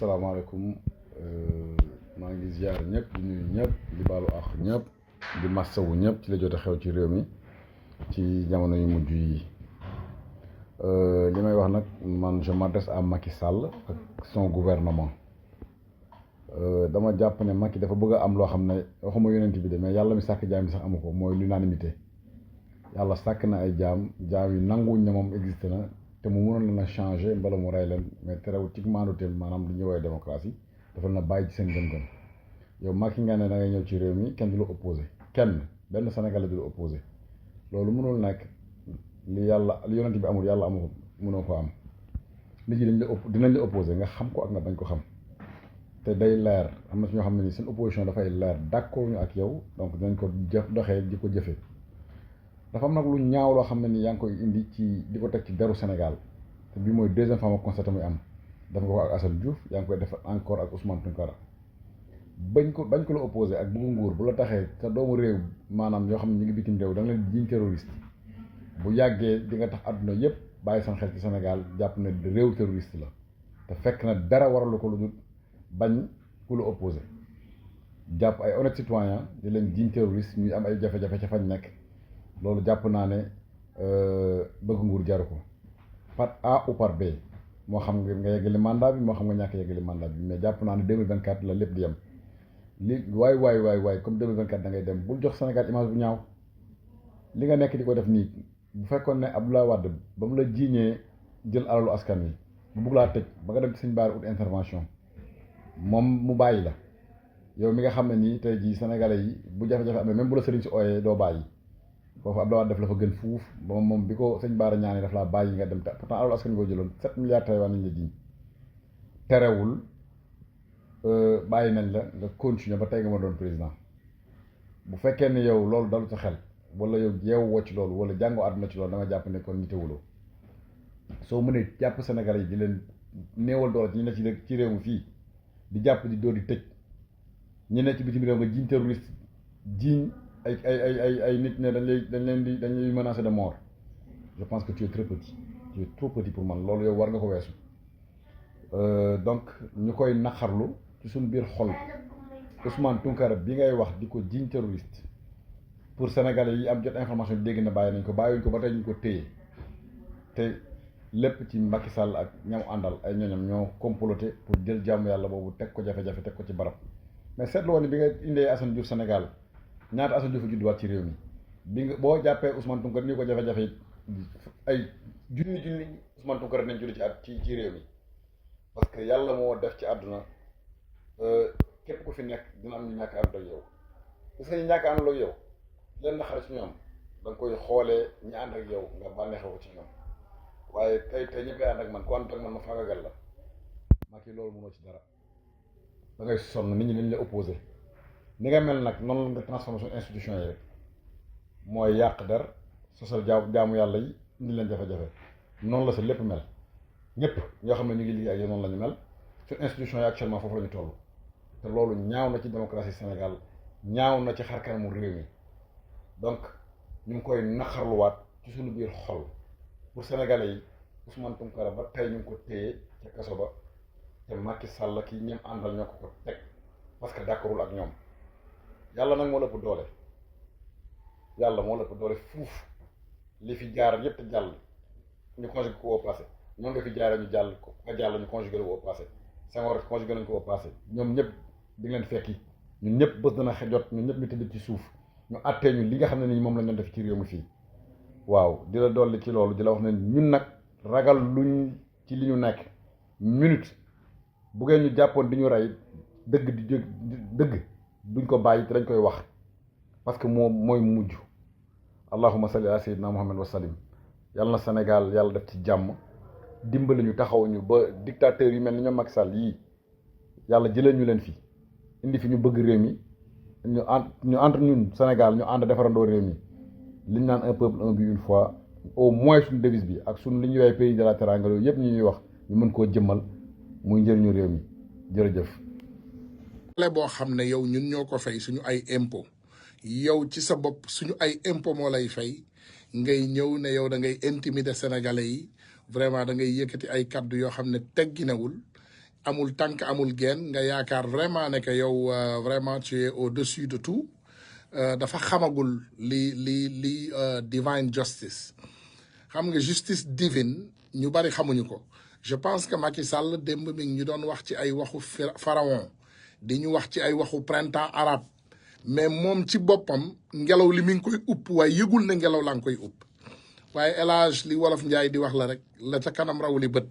asalaamaaleykum maa ngi ziar ñëpp di nuyu ñëpp di baalu àq ñëpp di massawu ñëpp ci la jot a xew ci réew mi ci jamono yu mujj yi li may wax nag man je m'adresse à Macky Sall ak son gouvernement dama jàpp ne Macky dafa bëgg a am loo xam ne waxuma yonent bi de mais yàlla mi sàkk jaam bi sax amu ko mooy l'unanimité yàlla sàkk na ay jaam yi nanguwuñ ne moom existe na te mu mënoon leen a changé mbala mu rey leen mais terewul ci maanduteem maanaam li ñuy woowee démocratie dafa na bàyyi ci seen gëm-gëm yow Macky nga ne da ngay ñëw ci réew mi kenn du la opposé benn Sénégalais du la opposé loolu mënul nekk li yonent bi amul yàlla amu ko mënoo ko am nit ñi dinañ la opposé nga xam ko ak nga bañ ko xam te day leer am na ci ñoo xam ne ni seen opposition dafay leer d'accord ñu ak yow donc dinañ ko doxee di ko jëfee dafa am nag lu ñaaw loo xam ne ni yaa ngi koy indi ci di ko teg ci deru Sénégal te bii mooy deuxième fois ma constaté muy am def nga ko ak Assane Diouf yaa ngi koy def encore ak Ousmane Tounkara bañ ko la opposé ak bëggu nguur bu la taxee te doomu réew maanaam yoo xam ne ñu ngi bitim réew da nga leen jiiñ terroriste bu yàggee di nga tax àdduna yëpp bàyyi seen xel ci Sénégal jàpp ne réew terroriste la te fekk na dara waralu ko lu dul bañ ku la opposé jàpp ay honnête citoyen di leen jiiñ terroriste ñuy am ay jafe-jafe ca fañ nekk loolu jàpp naa ne bëgg nguur jaru ko par A ou par B moo xam nga yeggali mandat bi moo xam nga ñàkk yeggali mandat bi mais jàpp naa ne 2024 la lépp di yem li waay comme 2024 da ngay dem bul jox Sénégal image bu ñaaw li nga nekk di ko def nii bu fekkoon ne Abdoulaye Wade ba mu la jiiñee jël alalu askan wi bu bugg laa tëj ba nga dem ci Sëñ Bara ut intervention moom mu bàyyi la yow mi nga xam ne nii tey jii sénégalais yi bu jafe-jafe amee même bu la sëriñ si ooyee doo bàyyi foofu Abdoulaye Wade def la fa gën fuuf ba moom bi ko Sëñ Bara ñaanee daf laa bàyyi nga dem te pourtant alalu askan wi koo jëloon 7 milliards Taïwan nañ la jiiñ terewul bàyyi nañ la nga continuer ba tey nga ma doon président bu fekkee ne yow loolu dalu sa xel wala yow yeewoo ci loolu wala jàngoo àdduna ci loolu dama jàpp ne kon nitewuloo soo mënee jàpp Sénégal yi di leen néewal doole ñi ne ci réew mi fii di jàpp di doo di tëj ñi ne ci bitim réew nga jiiñ terroriste jiiñ ay nit ne dañ lay menacer de mort je pense que tu es très petit tu es trop petit pour man loolu yow war nga ko weesu donc ñu koy naqarlu ci suñu biir xol Ousmane Tounkara bi ngay wax di ko jiiñ terroriste pour sénégalais yi am jot information bi dégg na bàyyi nañ ko bàyyiwuñ ko ba tey ñu ko téye te lépp ci Macky Sall ak ñam àndal ay ñooñam ñoo comploté pour jël jàmm yàlla boobu teg ko jafe-jafe teg ko ci barab mais seetlu woon ni bi nga indee Assane Diouf Sénégal ñaata Assane Diouf a judduwaat ci réew mi bi nga boo jàppee Ousmane Tounkara ni ko jafe-jafe yi ay junni Ousmane Tounkara nañ judd ci réew mi parce que yàlla moo def ci àdduna képp ku fi nekk dina am ñu ñàkk ànd ak yow parce que ñu ñàkk ànd ak yow leen na xare ci ñoom da nga koy xoolee ñi ànd ak yow nga bànneexoo ci ñoom waaye tey ñëpp ànd ak man ku ànd ak man ma faagagal la Macky loolu mënoo ci dara da ngay sonn nit ñi dañ la opposé ni nga mel nag noonu la nga transformation institution yi rek mooy yàq der sosal jaamu yàlla yi indi leen jafe-jafe noonu la sa lépp mel ñëpp ñoo xam ne ñu ngi liggéey ak yow noonu la ñu mel suñ institution yi actuellement foofu la ñu toll te loolu ñaaw na ci démocratie Sénégal ñaaw na ci xar kanamu réew mi donc ñu ngi koy naqarluwaat ci suñu biir xol pour sénégalais yi Ousmane Tounkara ba tey ñu ngi ko téye ca kaso ba te Macky Sall ki ñoom àndal ñoo ko teg parce que d'accordul ak ñoom yàlla nag moo la ëpp doole fuuf li fi jaar yépp jàll ñu conjugué ko au passé ñoom nga fi jaaree ñu jàll ko nga jàll ñu conjugué ko au passé Senghor conjugué nañ ko au passé ñoom ñëpp di leen fekki ñun ñëpp bës dana jot ñun ñëpp ñu tëdd ci suuf ñu àttee ñu li nga xam ne nii moom lañ doon def ci réew mi fii waaw di la dolli ci loolu di la wax ne ñun nag ragal luñ ci li ñu nekk minute bu ngeen ñu jàppoon di ñu rey dëgg duñ ko bàyyi te dañ koy wax parce que mooy mujj allahumma salli ala sayyidina muhammad wa sallim yàlla na Sénégal yàlla def ci jàmm dimbali ñu taxaw ñu ba dictateurs yi mel ni ñoom Macky Sall yii yàlla jëlee ñu leen fi indi fi ñu bëgg réew mi ñu entre ñun Sénégal ñu ànd defarandoo réew mi liñ naan un peuple un but une foi au moins suñu devise bi ak suñu li ñuy woowee pays de la teranga yooyu yëpp ñu ñuy wax ñu mën koo jëmmal muy njëriñu réew mi jërëjëf. boo xam ne yow ñun ñoo ko fay suñu ay impôt yow ci sa bopp suñu ay impôt moo lay fay ngay ñëw ne yow da ngay intimider sénégalais yi vraiment da ngay yëkkati ay kaddu yoo xam ne tegginewul amul tànk amul genn nga yaakaar vraiment ne que yow vraiment tu es au-dessus de tout dafa xamagul li divine justice xam nga justice divine ñu bari xamuñu ko. Je pense que Macky Sall démb mi ngi ñu doon wax ci ay waxu pharaon di ñu wax ci ay waxu printemps arabe mais moom ci boppam ngelaw li mi ngi koy upp waaye yëgul ne ngelaw laa ngi koy upp waaye El Hadj li wolof Njaay di wax la rek la ca kanam raw li bët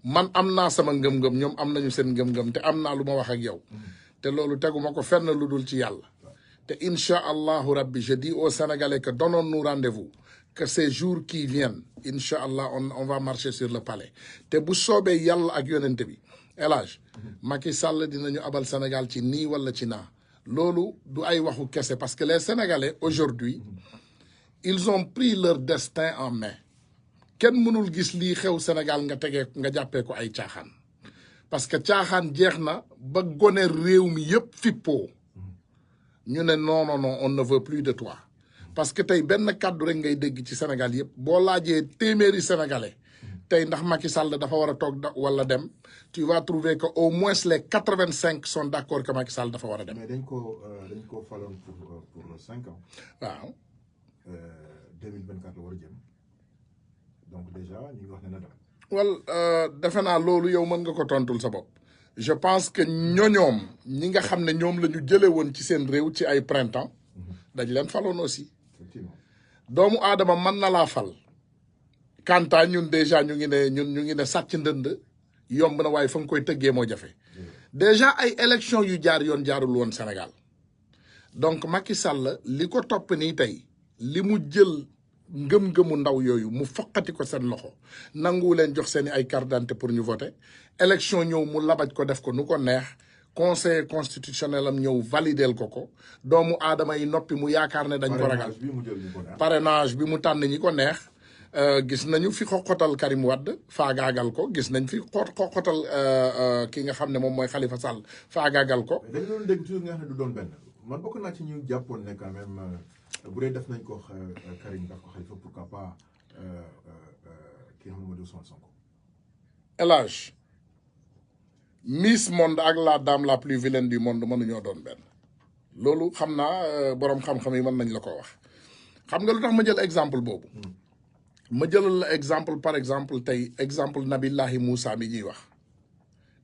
man am naa sama ngëm-ngëm ñoom am nañu seen ngëm-ngëm te am naa lu ma wax ak yow te loolu teguma ko fenn lu dul ci yàlla te incha allahu rabbi je dis aux Sénégalais que donnons-nous rendez-vous que ces jours qui viennent incha allah on va marcher sur le palais te bu soobee yàlla ak yonente bi El Hadj Macky Sall dinañu abal Sénégal ci nii wala ci naa loolu du ay waxu kese parce que les Sénégalais aujourd'hui ils ont pris leur destin en main kenn mënul gis lii xew Sénégal nga jàppee ko ay caaxaan parce que caaxaan jeex na ba gone réew mi yëpp fippoo ñu ne non non non on ne veut plus de toi parce que tey benn kàddu rek ngay dégg ci Sénégal yëpp boo laajee téeméeri sénégalais tey ndax Macky Sall dafa war a toog wala dem tu vas trouver que au moins les 85 sont d'accord que Macky Sall dafa war a dem. mais dañ ko faloon pour 5 ans. waaw. 2024 la war a jëm donc déjà ñu ngi wax ne na dem. wal defe naa loolu yow mën nga ko tontul sa bopp. je pense que ñoñoom ñi nga xam ne ñoom la ñu jëlee woon ci seen réew ci ay printemps dañ leen faloon aussi. effectivement doomu aadama mën na laa fal. Kanta ñun déjà ñu ngi ne sàcc ndënd yomb na waaye fa nga koy tëggee moo jafe. déjà ay élection yu jaar yoon jaarul woon Sénégal donc Macky Sall li ko topp nii tey li mu jël ngëm-ngëmu ndaw yooyu mu foqati ko seen loxo nangu leen jox seen ay carte d'identité pour ñu voter élection ñëw mu labaj ko def ko nu ko neex conseil constitutionnel am ñëw validel ko doomu aadama yi noppi mu yaakaar ne dañ ko ragal parrainage bi mu tànn ñi ko neex. gis nañu fi xoxotal Karim Wade faagaagal ko gis nañ fi xoxotal ki nga xam ne moom mooy Khalifa Sall faagaagal ko. dañu doon dégg toujours nga xam ne du doon benn man bokk naa ci ñu jàppoon ne quand même bu dee def nañ ko Karim daf ko Khalifa pourquoi pas ki nga xam ne moo di Ousmane Sonko. El Hadj Miss Monde ak la dame la plus vilaine du monde mënuñoo doon benn loolu xam naa borom xam-xam yi mën nañ la ko wax xam nga lu tax ma jël exemple boobu. ma jëlal la exemple par exemple tey exemple Nabillahi Moussa mi ñuy wax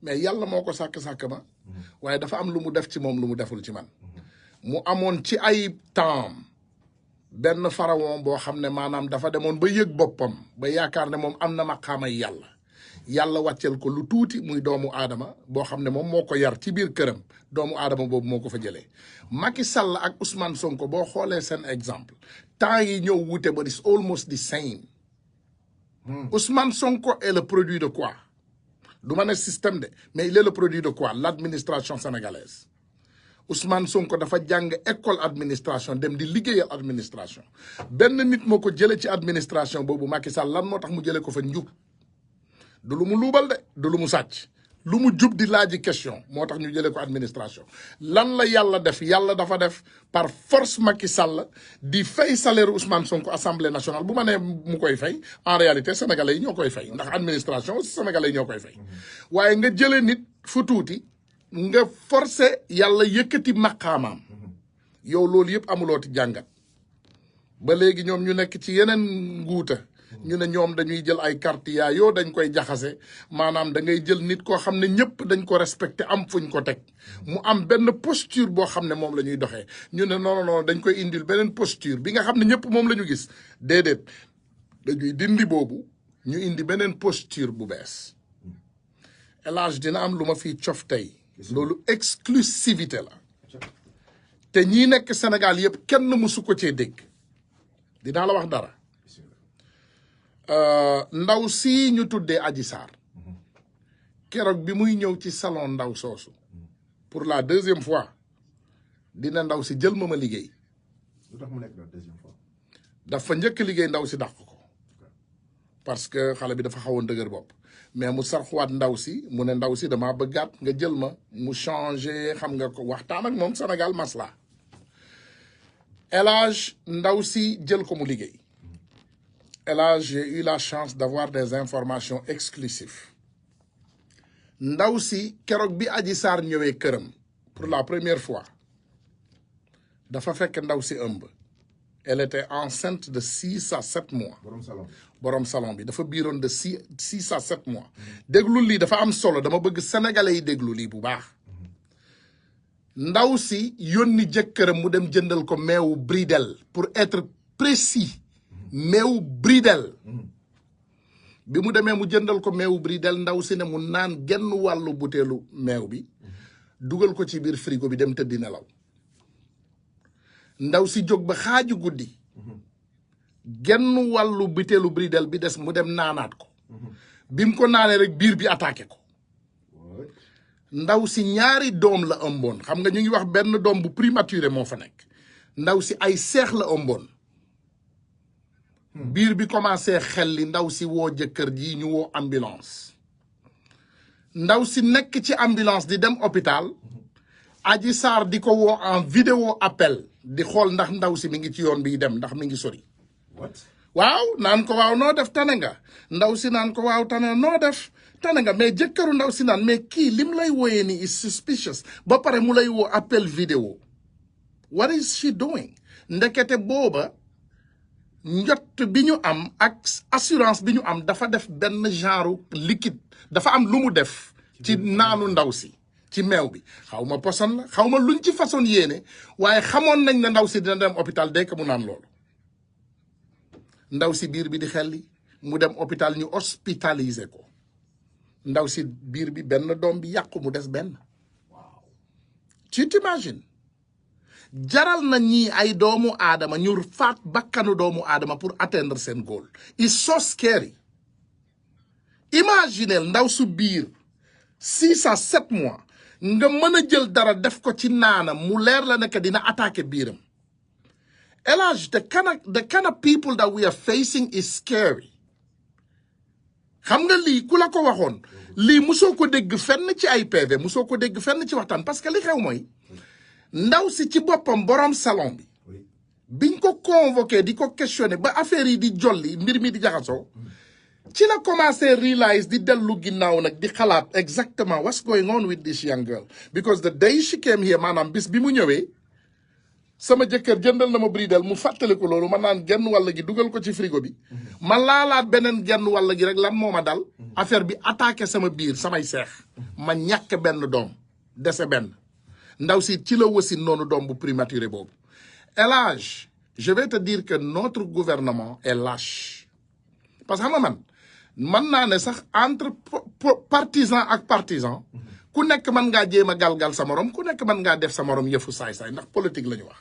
mais yàlla moo ko sàkk ma waaye dafa am lu mu def ci moom lu mu deful ci man mu amoon ci ay temps benn pharaon boo xam ne maanaam dafa demoon ba yëg boppam ba yaakaar ne moom am na maqaamay yàlla wàccel ko lu tuuti muy doomu aadama boo xam ne moom moo ko yar ci biir këram doomu aadama boobu moo ko fa jëlee Macky Sall ak Ousmane Sonko boo xoolee seen exemple temps yi ñëw wute ba it's almost the same. Ousmane Sonko est le produit de quoi? Du ma ne système de mais il est le produit de quoi? L'administration sénégalaise. Ousmane Sonko dafa jàng école administration dem di liggéeyal administration benn nit moo ko jëlee ci administration boobu Macky Sall lan moo tax mu jëlee ko fa njub du lu mu luubal de du lu mu sàcc lu mu jub di laaji question moo tax ñu jëlee ko administration lan la yàlla def yàlla dafa def par force Macky Sall di fay salaire Ousmane Sonko assemblée nationale bu ma nee mu koy fay en réalité sénégalais yi ñoo koy fay ndax administration aussi sénégalais yi ñoo koy fay waaye nga jëlee nit fu tuuti nga forcé yàlla yëkkati maqaamaam yow loolu yëpp amulooti jàngat ba léegi ñoom ñu nekk ci yeneen nguuta ñu ne ñoom dañuy jël ay carte yaa yoo dañ koy jaxase maanaam da ngay jël nit koo xam ne ñëpp dañ ko respecté am fuñ ko teg mu am benn posture boo xam ne moom la ñuy doxee ñu ne non non dañ koy indil beneen posture bi nga xam ne ñëpp moom la ñu gis déedéet dañuy dindi boobu ñu indi beneen posture bu bees El Hadj dina am lu ma fiy cof tey loolu exclusivité la te ñii nekk Sénégal yëpp kenn mësu ko cee dégg dinaa la wax dara ndaw si ñu tuddee Adji Sarr keroog bi muy ñëw ci salon ndaw soosu pour la deuxième fois dina ndaw si jël ma liggéey. lu tax mu nekk la deuxième fois. dafa njëkk liggéey ndaw si dàq ko parce que xale bi dafa xawoon dëgër bopp mais mu sarxuwaat ndaw si mu ne ndaw si damaa bëggaat nga jël ma mu changé xam nga ko waxtaan ak moom Sénégal masla El Hadj ndaw si jël ko mu liggéey. Et là, j'ai eu la chance d'avoir des informations exclusives. ndaw si keroog bi Adji Sarr ñëwee këram pour la première fois dafa fekk ndaw si ëmb. Elle était enceinte de 6 à 7 mois. borom salon bi dafa biiroon de 6 à 7 mois. déglu lii dafa am solo dama bëgg sénégalais yi déglu lii bu baax. ndaw si yónni jëkkëram mu dem jëndal ko meewu Bridel pour être précis. meewu Bridel. bi mu demee mu jëndal ko meewu Bridel ndaw si ne mu naan genn wàllu butéelu meew bi dugal ko ci biir frigo bi dem tëddi nelaw. ndaw si jóg ba xaaju guddi genn wàllu butéelu Bridel bi des mu dem naanaat ko bi mu ko naanee rek biir bi attaqué ko. ndaw si ñaari doom la ëmboon xam nga ñu ngi wax benn doom bu prématuré moo fa nekk ndaw si ay seex la ëmboon. biir bi commencé xel li ndaw si woo jëkkër ji ñu woo ambulance. ndaw si nekk ci ambulance di dem hôpital Adji Sarr di ko woo en vidéo appel di xool ndax ndaw si mi ngi ci yoon bi dem ndax mi ngi sori. waaw naan ko waaw noo def tane nga ndaw si naan ko waaw tane noo def tane nga mais jëkkëru ndaw si naan mais kii lim lay wooyee ni is suspicious ba pare mu lay woo appel vidéo. what is she doing ndekete booba njot bi ñu am ak assurance bi ñu am dafa def benn genre liquide dafa am lu mu def ci naanu ndaw si ci meew bi xaw ma poson la xaw ma luñ ci façon yéene waaye xamoon nañ ne ndaw si dina dem hôpital dès que mu naan loolu. ndaw si biir bi di xelli mu dem hôpital ñu hospitaliser ko ndaw si biir bi benn doom bi yàqu mu des benn. tu t'imagines jaral na ñii ay doomu aadama ñu faat bakkanu doomu aadama pour atteindre seen goal. it's so scary. imaginez ndaw su biir 6 à 7 mois nga mën a jël dara def ko ci naanam mu leer la ne que dina attaquer biiram. Elage, the kind of people that we are facing is scary. xam nga lii ku la ko waxoon lii musoo ko dégg fenn ci ay PV musoo ko dégg fenn ci waxtaan parce que li xew mooy ndaw si ci boppam borom salon bi biñ ko convoqué di ko questionné ba affaire yi di jolli mbir mi di jaxasoo ci la commencé realize di dellu ginnaaw nag di xalaat exactement what's going on with this young girl because the day she came here maanaam bis bi mu ñëwee sama jëkkër jëndal na ma Bridel mu fàttali ko loolu ma naan genn wàll gi dugal ko ci frigo bi ma laalaat beneen genn wàll gi rek lan moo ma dal affaire bi attaqué sama biir samay seex ma ñàkk benn doom dese benn ndaw si ci la wasin noonu doom bu prématuré boobu. Elage, je vais te dire que notre gouvernement est lâche parce que xam nga man naa ne sax entre partisan ak partisan ku nekk mën ngaa jéem a galgal sa morom ku nekk mën ngaa def sa morom yëfu saay-saay ndax politique la ñu wax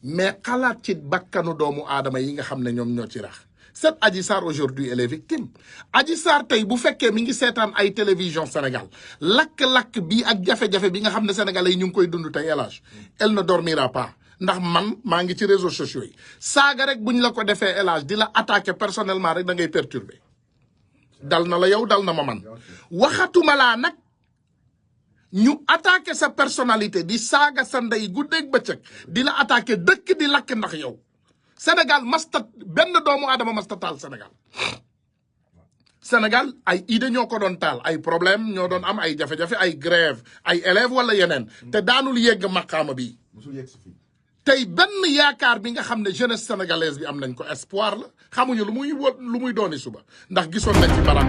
mais xalaat ci bakkanu doomu aadama yi nga xam ne ñoom ñoo ci rax. cette Adji Sarr aujourd'hui elle est victime. Adji Sarr tey bu fekkee mi ngi seetaan ay télévision Sénégal lakk-lakk bi ak jafe-jafe bi nga xam ne sénégalais yi ñu ngi koy dund tey Elage elle ne dormira pas ndax man maa ngi ci réseaux sociaux yi saaga rek buñ la ko defee Elage di la attaquer personnellement rek da ngay perturber dal na la yow dal na ma man waxatuma laa nag ñu attaqué sa personnalité di saaga sa ndey guddeeg bëccëg di la attaqué dëkk di lakk ndax yow Sénégal masta benn doomu aadama masta taal Sénégal ay idée ñoo ko doon taal ay problème ñoo doon am ay jafe-jafe ay grève ay élèves wala yeneen te daanul yegg maqaama bi tey benn yaakaar bi nga xam ne jeunesse sénégalaise bi am nañ ko espoir la xamuñu lu muy dooni suba ndax gisoon nañ ci baram